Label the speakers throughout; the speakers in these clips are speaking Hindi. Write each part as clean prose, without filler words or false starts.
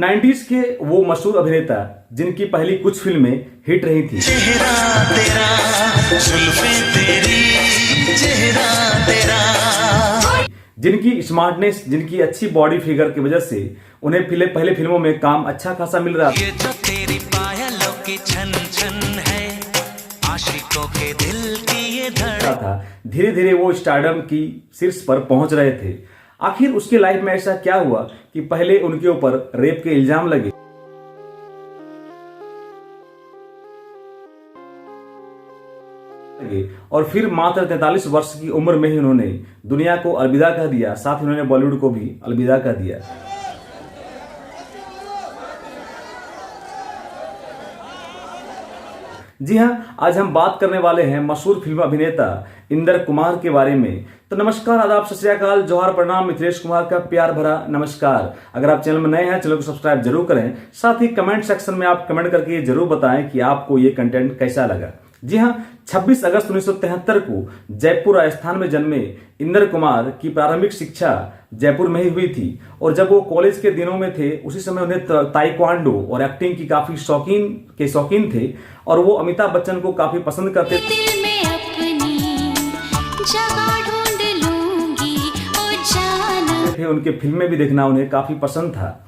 Speaker 1: 90s के वो मशहूर अभिनेता जिनकी पहली कुछ फिल्में हिट रही थी,
Speaker 2: चेहरा तेरा, जुल्फें तेरी, चेहरा तेरा,
Speaker 1: जिनकी स्मार्टनेस, जिनकी अच्छी बॉडी फिगर की वजह से उन्हें पहले फिल्मों में काम अच्छा खासा मिल रहा था।
Speaker 2: ये जो तेरी पायलों की छन छन है, आशिकों के दिल की ये धड़कन।
Speaker 1: धीरे धीरे वो स्टारडम की शीर्ष पर पहुंच रहे थे। आखिर उसके लाइफ में ऐसा क्या हुआ कि पहले उनके ऊपर रेप के इल्जाम लगे और फिर मात्र 43 वर्ष की उम्र में ही उन्होंने दुनिया को अलविदा कह दिया, साथ ही उन्होंने बॉलीवुड को भी अलविदा कह दिया। जी हाँ, आज हम बात करने वाले हैं मशहूर फिल्म अभिनेता इंदर कुमार के बारे में। तो नमस्कार, आदाब, सत श्री अकाल, जोहार, प्रणाम। मिथिलेश कुमार का प्यार भरा नमस्कार। अगर आप चैनल में नए हैं, चैनल को सब्सक्राइब जरूर करें। साथ ही कमेंट सेक्शन में आप कमेंट करके जरूर बताएं कि आपको ये कंटेंट कैसा लगा। जी हाँ, 26 अगस्त 1973 को जयपुर राजस्थान में जन्मे इंदर कुमार की प्रारंभिक शिक्षा जयपुर में ही हुई थी और जब वो कॉलेज के दिनों में थे उसी समय उन्हें ताइक्वांडो और एक्टिंग की काफी शौकीन थे और वो अमिताभ बच्चन को काफी पसंद करते थे। उनके फिल्में भी देखना उन्हें काफी पसंद था।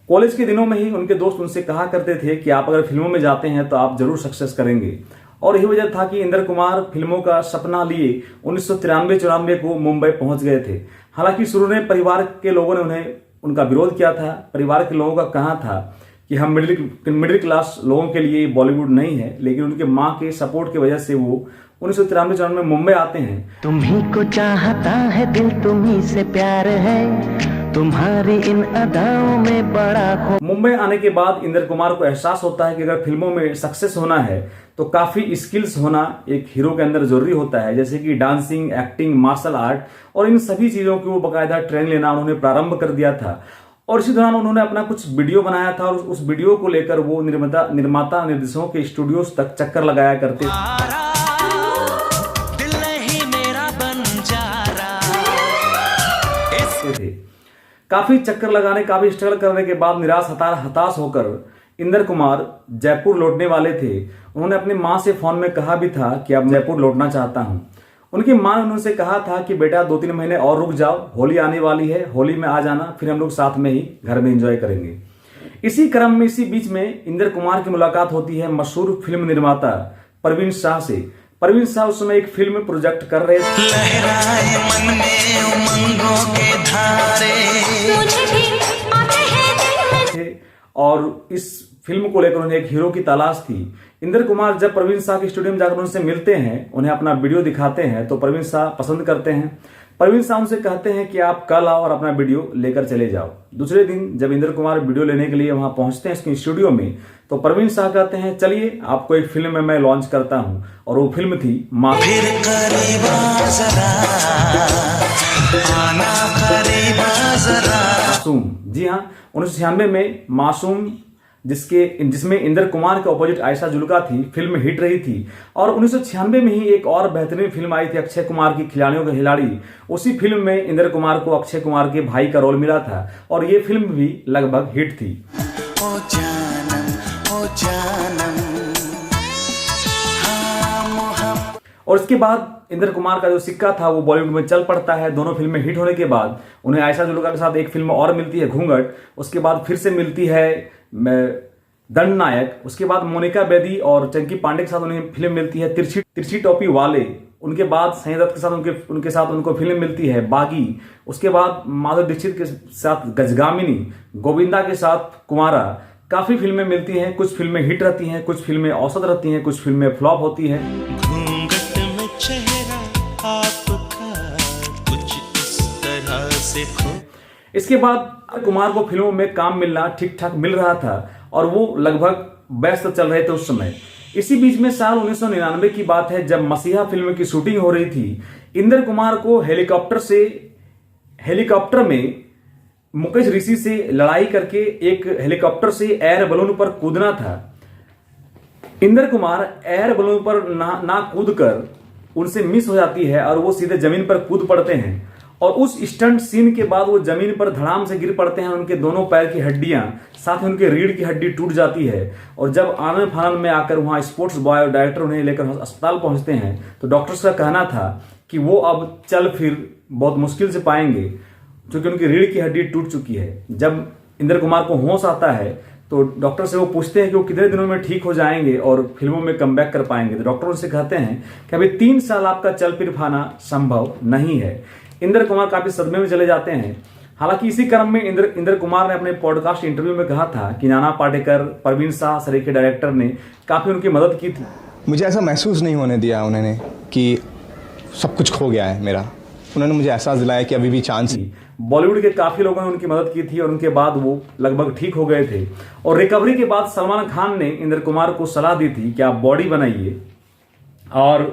Speaker 1: कॉलेज के दिनों में ही उनके दोस्त उनसे कहा करते थे कि आप अगर फिल्मों में जाते हैं तो आप जरूर सक्सेस करेंगे और यही वजह था कि इंदर कुमार फिल्मों का सपना लिए 1993-94 को मुंबई पहुंच गए थे। हालांकि शुरू में परिवार के लोगों ने उनका विरोध किया था। परिवार के लोगों का कहना था कि हम मिडिल क्लास लोगों के लिए बॉलीवुड नहीं है, लेकिन उनके माँ के सपोर्ट की वजह से वो 1993-94 में मुंबई आते हैं।
Speaker 3: तुम्ही को चाहता है दिल, तुम्ही से प्यार है, तुम्हारी इन अदाओं में बड़ा
Speaker 1: मुंबई आने के बाद इंदर कुमार को एहसास होता है कि अगर फिल्मों में सक्सेस होना है तो काफी स्किल्स होना एक हीरो के अंदर जरूरी होता है, जैसे कि डांसिंग, एक्टिंग, मार्शल आर्ट और इन सभी चीजों की वो बाकायदा ट्रेन लेना उन्होंने प्रारंभ कर दिया था। और इसी दौरान उन्होंने अपना कुछ वीडियो बनाया था और उस वीडियो को लेकर वो निर्माता निर्देशकों के स्टूडियोज तक चक्कर लगाया करते थे। काफी चक्कर लगाने, काफी स्ट्रगल करने के बाद हताश होकर इंदर कुमार जयपुर लौटने वाले थे। उन्होंने अपनी माँ से फोन में कहा भी था कि अब जयपुर लौटना चाहता हूँ। उनकी माँ ने उनसे कहा था कि बेटा 2-3 महीने और रुक जाओ, होली आने वाली है, होली में आ जाना, फिर हम लोग साथ में ही घर में एंजॉय करेंगे। इसी क्रम में, इसी बीच में इंदर कुमार की मुलाकात होती है मशहूर फिल्म निर्माता परवीन शाह से। परवीन शाह उस समय एक फिल्म प्रोजेक्ट कर रहे थे
Speaker 2: मन में उमंगों के धारे,
Speaker 1: और इस फिल्म को लेकर उन्हें एक हीरो की तलाश थी। इंदर कुमार जब परवीन शाह के स्टूडियो में जाकर उनसे मिलते हैं, उन्हें अपना वीडियो दिखाते हैं तो परवीन शाह पसंद करते हैं। परवीन शाह उनसे कहते हैं कि आप कल आओ और अपना वीडियो लेकर चले जाओ। दूसरे दिन जब इंदर कुमार वीडियो लेने के लिए वहां पहुंचते हैं इसके स्टूडियो में, तो परवीन शाह कहते हैं चलिए आपको एक फिल्म में मैं लॉन्च करता हूं, और वो फिल्म थी मासूम। जी हाँ, 1996 में मासूम, जिसमें इंदर कुमार के ऑपोजिट आयशा जुल्का थी, फिल्म हिट रही थी। और 1996 में ही एक और बेहतरीन फिल्म आई थी अक्षय कुमार की खिलाड़ियों का खिलाड़ी। उसी फिल्म में इंदर कुमार को अक्षय कुमार के भाई का रोल मिला था और ये फिल्म भी लगभग हिट थी।
Speaker 2: ओ जानम,
Speaker 1: और इसके बाद इंदर कुमार का जो सिक्का था वो बॉलीवुड में चल पड़ता है। दोनों फिल्में हिट होने के बाद उन्हें आयशा जुल्का के साथ एक फिल्म और मिलती है घूंघट, उसके बाद फिर से मिलती है दंड नायक, उसके बाद मोनिका बेदी और चंकी पांडे के साथ उन्हें फिल्म मिलती है तिरछी टोपी वाले, उनके बाद संजय दत्त के साथ उनके साथ उनको फिल्म मिलती है बागी, उसके बाद माधुरी दीक्षित के साथ गजगामिनी, गोविंदा के साथ कुंवारा। काफी फिल्में मिलती हैं, कुछ फिल्में हिट रहती हैं, कुछ फिल्में औसत रहती हैं, कुछ फिल्में फ्लॉप होती हैं।
Speaker 2: घूंघट में चेहरा आपका कुछ इस तरह से
Speaker 1: इसके बाद कुमार को फिल्मों में काम मिलना ठीक ठाक मिल रहा था और वो लगभग व्यस्त चल रहे थे उस समय। इसी बीच में साल 1999 की बात है जब मसीहा फिल्म की शूटिंग हो रही थी। इंदर कुमार को हेलीकॉप्टर में मुकेश ऋषि से लड़ाई करके एक हेलीकॉप्टर से एयर बलून पर कूदना था। इंदर कुमार एयर बलून पर ना कूद कर उनसे मिस हो जाती है और वो सीधे जमीन पर कूद पड़ते हैं और उस स्टंट सीन के बाद वो जमीन पर धड़ाम से गिर पड़ते हैं। उनके दोनों पैर की हड्डियां, साथ में उनके रीढ़ की हड्डी टूट जाती है। और जब आनन फानन में आकर वहां स्पोर्ट्स बॉय और डायरेक्टर उन्हें लेकर अस्पताल पहुंचते हैं तो डॉक्टर्स का कहना था कि वो अब चल फिर बहुत मुश्किल से पाएंगे क्योंकि उनकी रीढ़ की हड्डी टूट चुकी है। जब इंद्र कुमार को होश आता है तो डॉक्टर से वो पूछते हैं कि वो कितने दिनों में ठीक हो जाएंगे और फिल्मों में कमबैक कर पाएंगे। तो डॉक्टर उनसे कहते हैं कि अभी 3 साल आपका चल फिर पाना संभव नहीं है। इंद्र कुमार काफी सदमे में चले जाते हैं। हालांकि इसी क्रम में इंद्र कुमार ने अपने पॉडकास्ट इंटरव्यू में कहा था कि नाना पाटेकर, परवीन शाह सरीखे डायरेक्टर ने काफी उनकी मदद की थी।
Speaker 4: मुझे ऐसा महसूस नहीं होने दिया उन्होंने कि सब कुछ खो गया है मेरा। उन्होंने मुझे एहसास दिलाया कि अभी भी चांस है।
Speaker 1: बॉलीवुड के काफी लोगों ने उनकी मदद की थी और उनके बाद वो लगभग ठीक हो गए थे। और रिकवरी के बाद सलमान खान ने इंद्र कुमार को सलाह दी थी कि आप बॉडी बनाइए और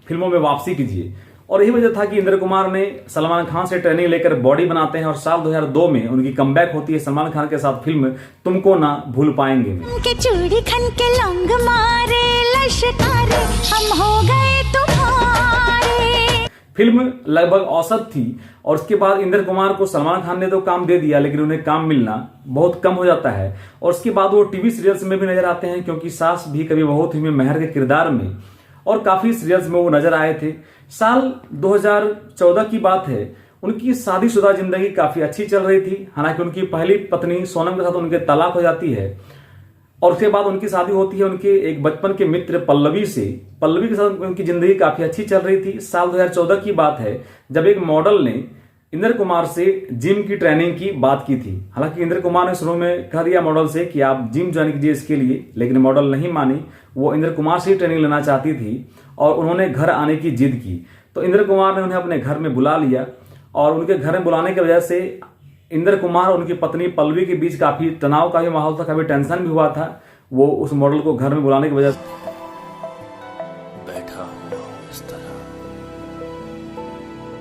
Speaker 1: फिल्मों में वापसी कीजिए। और यही वजह था कि इंद्र कुमार ने सलमान खान से ट्रेनिंग लेकर बॉडी बनाते हैं और साल 2002 में उनकी कमबैक होती है सलमान खान के साथ फिल्म तुमको ना भूल पाएंगे में।
Speaker 5: के चूड़ी खन के लौंग मारे लश्कारे हम हो गए तुम्हारे।
Speaker 1: फिल्म लगभग औसत थी और उसके बाद इंद्र कुमार को सलमान खान ने तो काम दे दिया लेकिन उन्हें काम मिलना बहुत कम हो जाता है। और उसके बाद वो टीवी सीरियल्स में भी नजर आते हैं क्योंकि सास भी कभी बहू थी में मेहर के किरदार में और काफी सीरियल्स में वो नजर आए थे। साल 2014 की बात है। उनकी शादीशुदा जिंदगी काफी अच्छी चल रही थी। हालांकि उनकी पहली पत्नी सोनम के साथ उनके तलाक हो जाती है और उसके बाद उनकी शादी होती है उनके एक बचपन के मित्र पल्लवी से। पल्लवी के साथ उनकी जिंदगी काफी अच्छी चल रही थी। साल 2014 की बात है जब एक मॉडल ने इंद्र कुमार से जिम की ट्रेनिंग की बात की थी। हालांकि इंद्र कुमार ने शुरू में कह दिया मॉडल से कि आप जिम ज्वाइन कीजिए इसके लिए, लेकिन मॉडल नहीं मानी। वो इंद्र कुमार से ही ट्रेनिंग लेना चाहती थी और उन्होंने घर आने की जिद की। तो इंद्र कुमार ने उन्हें अपने घर में बुला लिया और उनके घर में बुलाने की वजह से इंद्र कुमार और उनकी पत्नी पल्लवी के बीच काफी तनाव का भी माहौल था, काफी टेंशन भी हुआ था। वो उस मॉडल को घर में बुलाने की वजह से
Speaker 6: बैठा हुआ इस तरह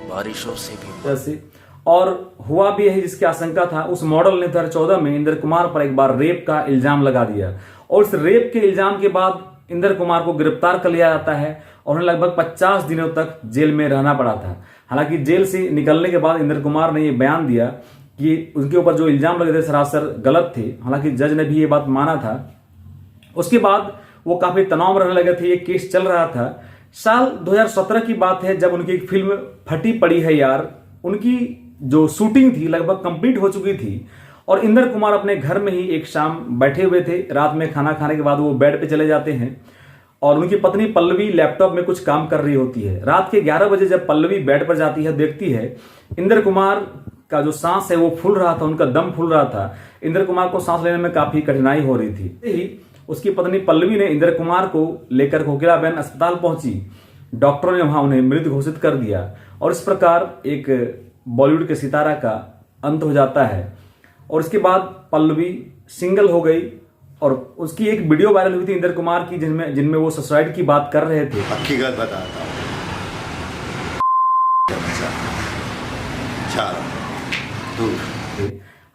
Speaker 6: बारिशों से भी
Speaker 1: और हुआ भी यही जिसकी आशंका था। उस मॉडल ने 2014 में इंद्र कुमार पर एक बार रेप का इल्जाम लगा दिया और उस रेप के इल्जाम के बाद इंद्र कुमार को गिरफ्तार कर लिया जाता है और उन्हें लगभग 50 दिनों तक जेल में रहना पड़ा था। हालांकि जेल से निकलने के बाद इंद्र कुमार ने यह बयान दिया कि उनके ऊपर जो इल्जाम लगे थे सरासर गलत थे। हालांकि जज ने भी ये बात माना था। उसके बाद वो काफी तनाव में रहने लगे थे। ये केस चल रहा था। साल 2017 की बात है जब उनकी एक फिल्म फटी पड़ी है यार, उनकी जो शूटिंग थी लगभग कंप्लीट हो चुकी थी और इंद्र कुमार अपने घर में ही एक शाम बैठे हुए थे। रात में खाना खाने के बाद वो बेड पे चले जाते हैं और उनकी पत्नी पल्लवी लैपटॉप में कुछ काम कर रही होती है। रात के 11 बजे जब पल्लवी बेड पर जाती है, देखती है इंद्र कुमार का जो सांस है वो फूल रहा था, उनका दम फूल रहा था। इंद्र कुमार को सांस लेने में काफी कठिनाई हो रही थी। उसकी पत्नी पल्लवी ने इंद्र कुमार को लेकर कोकिलाबेन अस्पताल पहुंची। डॉक्टरों ने वहां उन्हें मृत घोषित कर दिया और इस प्रकार एक बॉलीवुड के सितारा का अंत हो जाता है। और इसके बाद पल्लवी सिंगल हो गई और उसकी एक वीडियो वायरल हुई थी इंद्र कुमार की जिनमें वो सुसाइड की बात कर रहे थे।
Speaker 7: हकीकत बताता हूं।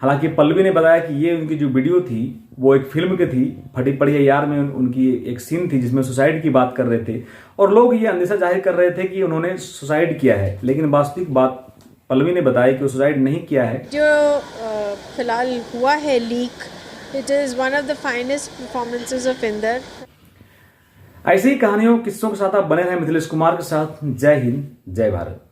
Speaker 1: हालांकि पल्लवी ने बताया कि ये उनकी जो वीडियो थी वो एक फिल्म की थी, फटी पड़ी है यार में उनकी एक सीन थी जिसमें सुसाइड की बात कर रहे थे और लोग ये अंदेशा जाहिर कर रहे थे कि उन्होंने सुसाइड किया है। लेकिन वास्तविक बात पल्लवी ने बताया कि वो सुसाइड नहीं किया है।
Speaker 8: जो फिलहाल हुआ है leak, it is one of the finest performances of Inder.
Speaker 1: ऐसी ही कहानियों किस्सों के साथ आप बने रहें मिथिलेश कुमार के साथ। जय हिंद, जय भारत।